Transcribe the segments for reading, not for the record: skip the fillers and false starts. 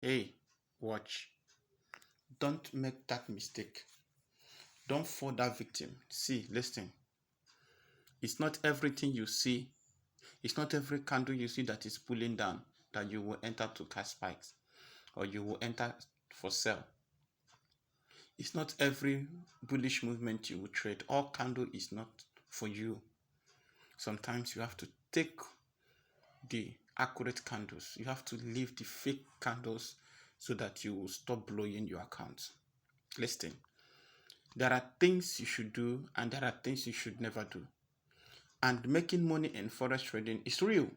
Hey, watch. Don't make that mistake. Don't fall that victim. See, listen. It's not everything you see. It's not every candle you see that is pulling down that you will enter to cash spikes or you will enter for sell. It's not every bullish movement you will trade. All candle is not for you. Sometimes you have to take the accurate candles. You have to leave the fake candles so that you will stop blowing your account. Listen, there are things you should do and there are things you should never do. And making money in forex trading is real.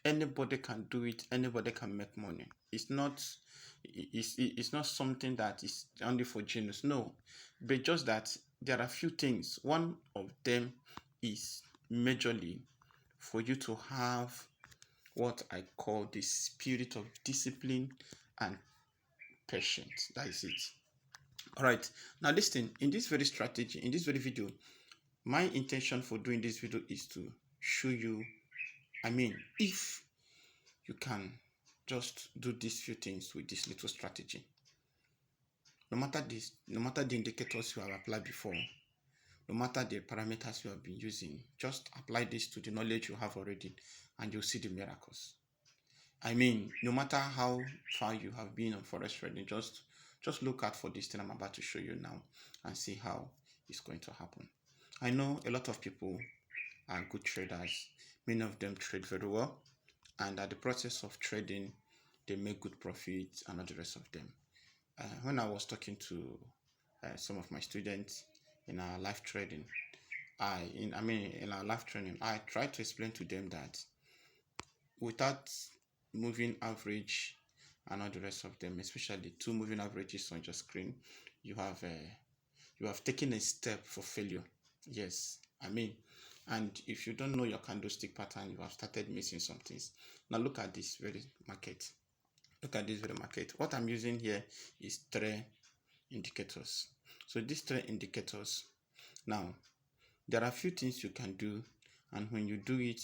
Anybody can do it. Anybody can make money. It's not something that is only for genius. No, but just that there are few things. One of them is majorly for you to have what I call the spirit of discipline and patience. That is it. All right. Now listen, in this very strategy, in this very video, my intention for doing this video is to show you, if you can just do these few things with this little strategy. No matter the indicators you have applied before, no matter the parameters you have been using, just apply this to the knowledge you have already and you'll see the miracles. No matter how far you have been on forex trading, just look out for this thing I'm about to show you now and see how it's going to happen. I know a lot of people are good traders. Many of them trade very well, and at the process of trading, they make good profits and all the rest of them. When I was talking to some of my students in our live trading, in our live training, I tried to explain to them that without moving average and all the rest of them, especially two moving averages on your screen, you have taken a step for failure. Yes, and if you don't know your candlestick pattern, you have started missing some things. Now look at this very market. Look at this very market. What I'm using here is trend indicators. So these trend indicators, now there are a few things you can do, and when you do it,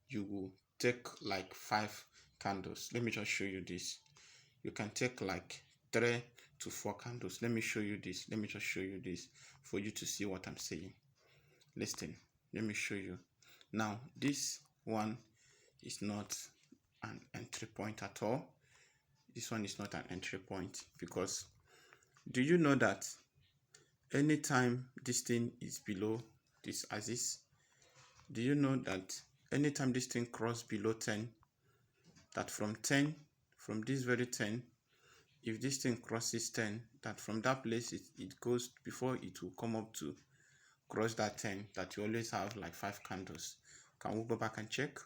you will take like 5 candles. Let me just show you this. You can take like 3 to 4 candles. Let me show you this. Let me just show you this for you to see what I'm saying. Listen, let me show you. Now this one is not an entry point at all. This one is not an entry point, because do you know that anytime this thing is below this axis, do you know that anytime this thing crosses below 10, that from this very 10, if this thing crosses 10, that from that place it goes, before it will come up to cross that 10, that you always have like 5 candles. Can we go back and check?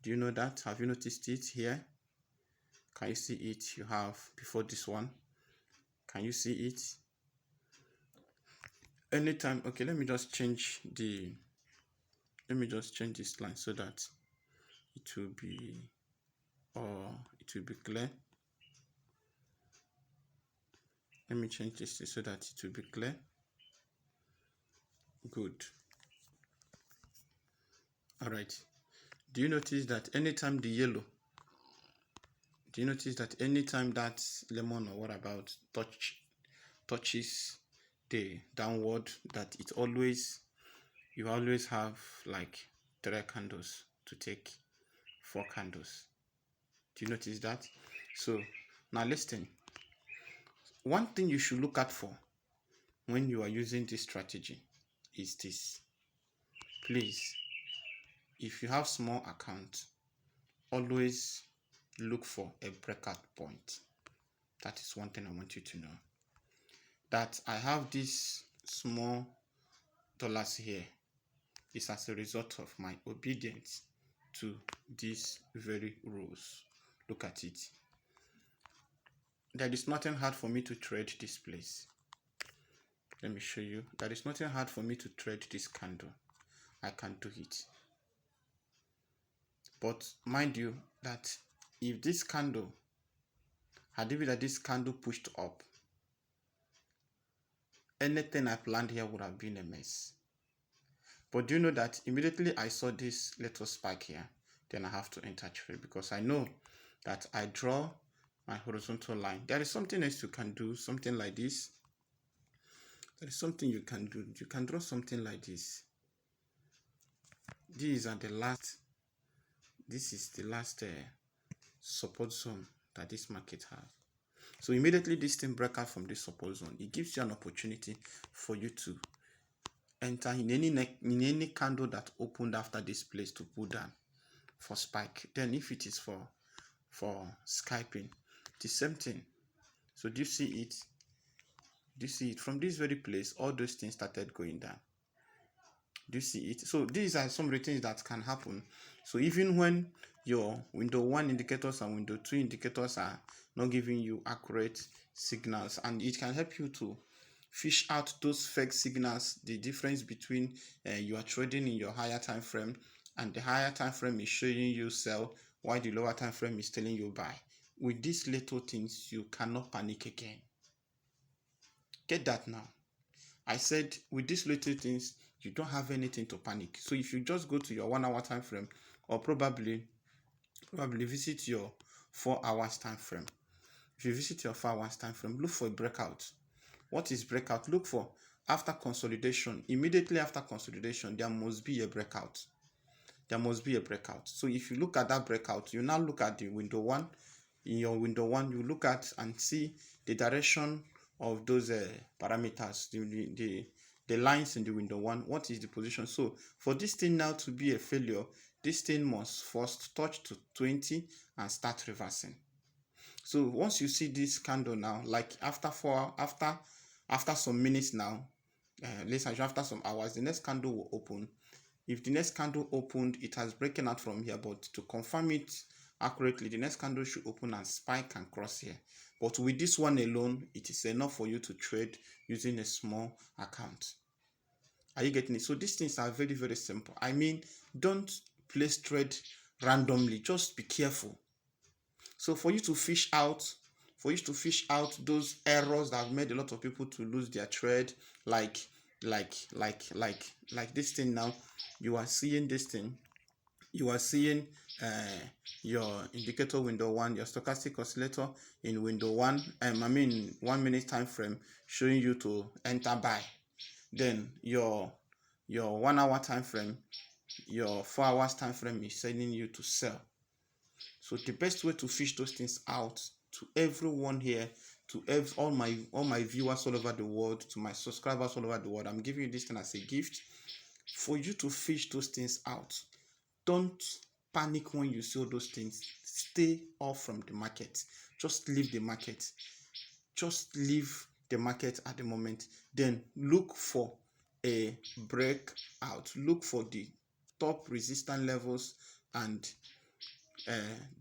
Do you know that? Have you noticed it here? Can you see it? You have before this one. Can you see it? Anytime, okay, let me just change this line so that it will be clear. Let me change this so that it will be clear. Good. All right. Do you notice that anytime that lemon or what about touches the downward, that you always have like 3 candles to take 4 candles. Do you notice that? So now listen, one thing you should look out for when you are using this strategy is this. Please, if you have small account, always look for a breakout point. That is one thing I want you to know. That I have this small dollars here is as a result of my obedience to these very rules. Look at it. There is nothing hard for me to trade this place. Let me show you. There is nothing hard for me to trade this candle. I can do it. But mind you that if this candle pushed up, anything I planned here would have been a mess. But do you know that immediately I saw this little spike here, then I have to enter trade, because I know that I draw my horizontal line. There is something else you can do, something like this. There is something you can do. You can draw something like this. These are the last, this is the last support zone that this market has. So immediately this thing break out from this support zone, it gives you an opportunity for you to enter in any candle that opened after this place to pull down for spike. Then if it is for scalping, the same thing. So do you see it? Do you see it? From this very place, all those things started going down. Do you see it? So these are some of the things that can happen. So even when your window 1 indicators and window 2 indicators are not giving you accurate signals, and it can help you to fish out those fake signals, the difference between you are trading in your higher time frame and the higher time frame is showing you sell while the lower time frame is telling you buy. With these little things, you cannot panic again. Get that now. I said with these little things, you don't have anything to panic. So if you just go to your 1 hour time frame, or probably visit your 4 hours time frame. If you visit your 4 hours time frame, look for a breakout. What is breakout? Look for after consolidation. Immediately after consolidation, there must be a breakout. There must be a breakout. So if you look at that breakout, you now look at the window 1. In your window 1, you look at and see the direction of those parameters, the lines in the window 1. What is the position? So for this thing now to be a failure, this thing must first touch to 20 and start reversing. So once you see this candle now, like after some minutes now, let's assume after some hours, the next candle will open. If the next candle opened, it has broken out from here, but to confirm it accurately, the next candle should open and spike and cross here. But with this one alone, it is enough for you to trade using a small account. Are you getting it? So these things are very, very simple. I mean, don't place trade randomly. Just be careful. So for you to fish out those errors that have made a lot of people to lose their trade, like this thing now, you are seeing this thing. You are seeing your indicator window 1, your stochastic oscillator in window 1, 1 minute time frame showing you to enter buy. Then your 1 hour time frame, your 4 hours time frame is sending you to sell. So the best way to fish those things out to everyone here, to all my viewers all over the world, to my subscribers all over the world, I'm giving you this thing as a gift for you to fish those things out. Don't panic when you see all those things. Stay off from the market. Just leave the market. Just leave the market at the moment. Then look for a breakout. Look for the top resistance levels and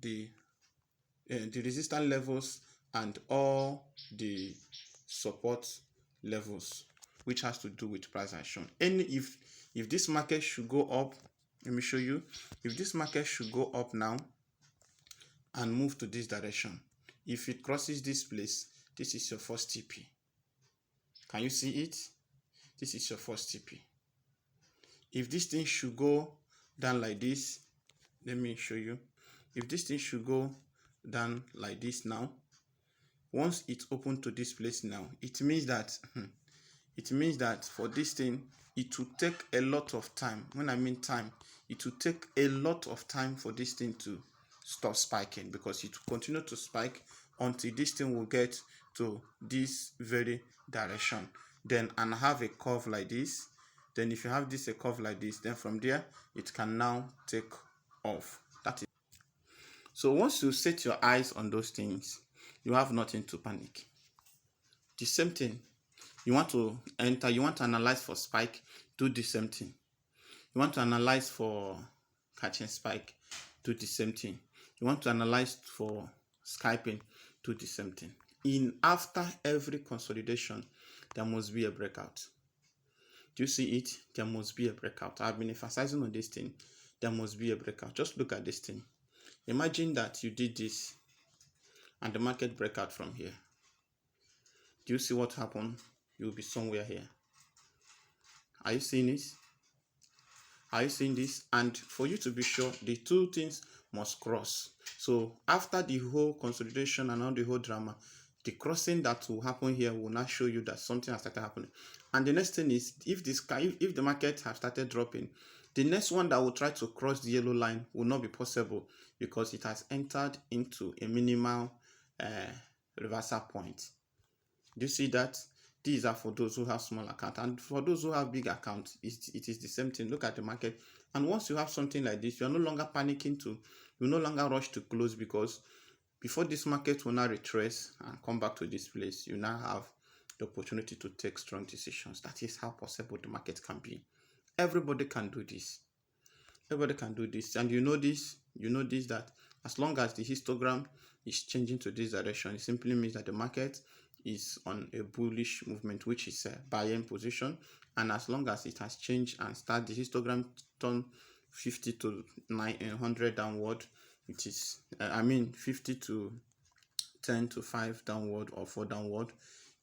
the resistance levels and all the support levels, which has to do with price action. And if this market should go up, let me show you. If this market should go up now and move to this direction, if it crosses this place, this is your first TP. Can you see it? This is your first TP. If this thing should go down like this, let me show you. If this thing should go down like this now, once it's open to this place now, it means that for this thing, it will take a lot of time. When I mean time, it will take a lot of time for this thing to stop spiking, because it will continue to spike until this thing will get to this very direction, then and have a curve like this. Then if you have a curve like this, then from there it can now take off. That is. So once you set your eyes on those things, you have nothing to panic. The same thing, you want to enter, you want to analyze for spike, do the same thing. You want to analyze for catching spike, do the same thing. You want to analyze for scalping, do the same thing. After every consolidation, there must be a breakout. Do you see it? There must be a breakout. I've been emphasizing on this thing. There must be a breakout. Just look at this thing. Imagine that you did this and the market break out from here. Do you see what happened? You'll be somewhere here. Are you seeing this? Are you seeing this? And for you to be sure, the two things must cross. So after the whole consolidation and all the whole drama, the crossing that will happen here will now show you that something has started happening. And the next thing is, if the market has started dropping, the next one that will try to cross the yellow line will not be possible because it has entered into a minimal reversal point. Do you see that? These are for those who have small account, and for those who have big accounts, it is the same thing. Look at the market, and once you have something like this, you are no longer panicking you no longer rush to close, because before this market will now retrace and come back to this place, you now have the opportunity to take strong decisions. That is how possible the market can be. Everybody can do this. Everybody can do this, and you know this that as long as the histogram is changing to this direction, it simply means that the market is on a bullish movement, which is a buying position. And as long as it has changed and start the histogram turn 50 to 900 downward, it is 50 to 10 to 5 downward or 4 downward,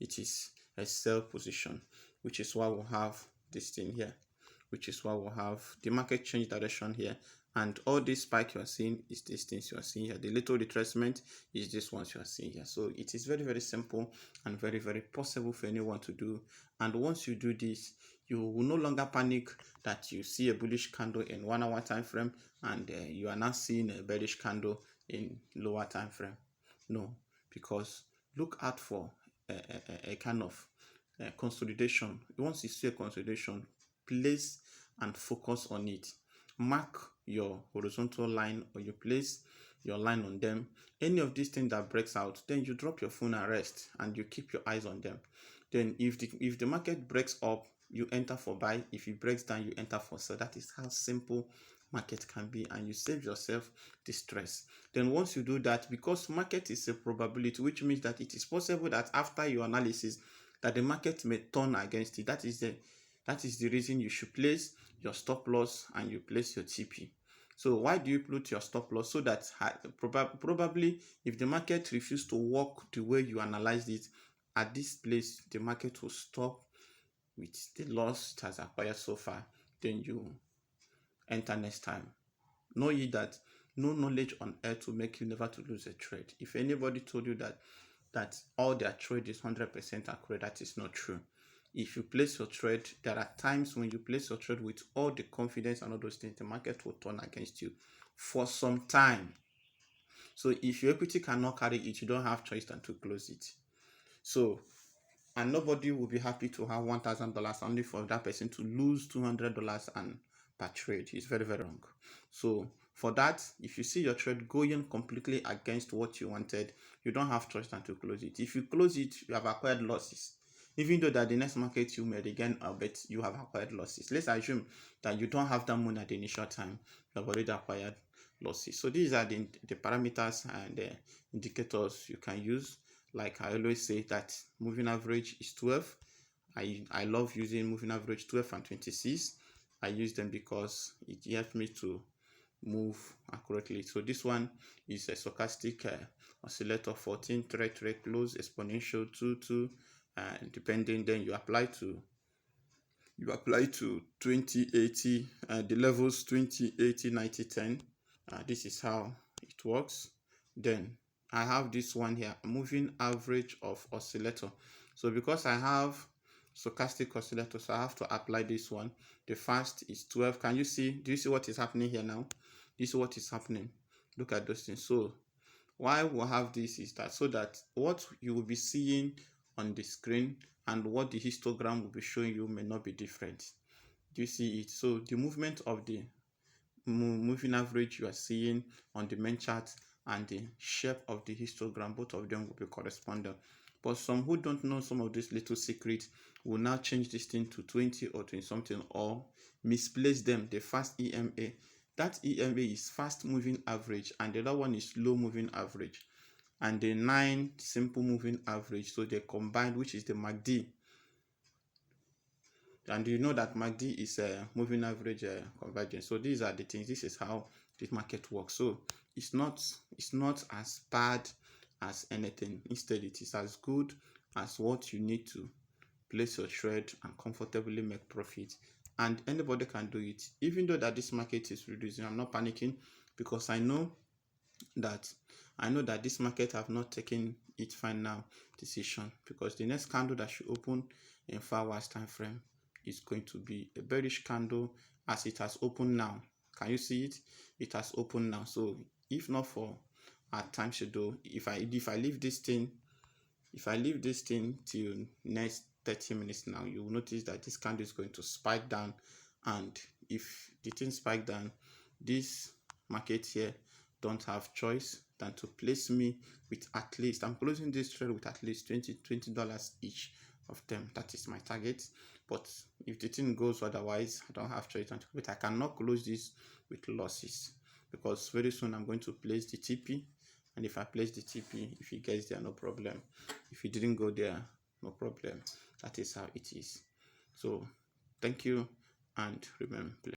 it is a sell position, which is why we'll have this thing here, which is why we'll have the market change direction here. And all this spike you are seeing is these things you are seeing here. The little retracement is this ones you are seeing here. So it is very, very simple and very, very possible for anyone to do. And once you do this, you will no longer panic that you see a bullish candle in 1 hour time frame and you are now seeing a bearish candle in lower time frame. No, because look out for a kind of consolidation. Once you see a consolidation, place and focus on it. Mark your horizontal line, or you place your line on them. Any of these things that breaks out, then you drop your phone and rest, and you keep your eyes on them. Then if the market breaks up, you enter for buy. If it breaks down, you enter for sell. That is how simple market can be, and you save yourself the stress. Then once you do that, because market is a probability, which means that it is possible that after your analysis that the market may turn against it. That is the reason you should place your stop loss and you place your TP. So why do you put your stop loss? So that probably if the market refuses to work the way you analyzed it, at this place the market will stop with the loss it has acquired so far. Then you enter next time. Know ye that no knowledge on earth will make you never to lose a trade. If anybody told you that all their trade is 100% accurate, that is not true. If you place your trade, there are times when you place your trade with all the confidence and all those things, the market will turn against you for some time. So if your equity cannot carry it, you don't have choice than to close it. So, and nobody will be happy to have $1,000 only for that person to lose $200 and per trade. It's very, very wrong. So for that, if you see your trade going completely against what you wanted, you don't have choice than to close it. If you close it, you have acquired losses. Even though that the next market you may again, but you have acquired losses. Let's assume that you don't have that money at the initial time. You have already acquired losses. So these are the parameters and the indicators you can use. Like I always say, that moving average is 12. I love using moving average 12 and 26. I use them because it helps me to move accurately. So this one is a stochastic oscillator, 14 trade close, exponential 2 depending. Then you apply to 2080 the levels 20, 80, 90, 10. This is how it works. Then I have this one here, moving average of oscillator. So because I have stochastic oscillator, so I have to apply this one. The first is 12. Can you see? Do you see what is happening here now? This is what is happening. Look at those things. So why we have this is that so that what you will be seeing on the screen and what the histogram will be showing you may not be different. Do you see it? So the movement of the moving average you are seeing on the main chart and the shape of the histogram, both of them will be corresponding. But some who don't know some of these little secrets will now change this thing to 20 or 20 something, or misplace them. The fast EMA, that EMA is fast moving average, and the other one is slow moving average, and the 9 simple moving average. So they combined, which is the MACD. And you know that MACD is a moving average convergence. So these are the things. This is how this market works. So it's not as bad as anything. Instead, it is as good as what you need to place your trade and comfortably make profit. And anybody can do it. Even though that this market is reducing, I'm not panicking, because I know that I know that this market have not taken its final decision, because the next candle that should open in 4 hours time frame is going to be a bearish candle, as it has opened now. Can you see it? It has opened now. So if not for our time schedule, if I leave this thing, till next 30 minutes now, you will notice that this candle is going to spike down. And if the thing spike down, this market here don't have choice than to place me with at least, I'm closing this trade with at least $20 each of them. That is my target. But if the thing goes otherwise, I don't have choice than to, but I cannot close this with losses, because very soon I'm going to place the TP. And if I place the TP, if it gets there, no problem. If it didn't go there, no problem. That is how it is. So thank you, and remember,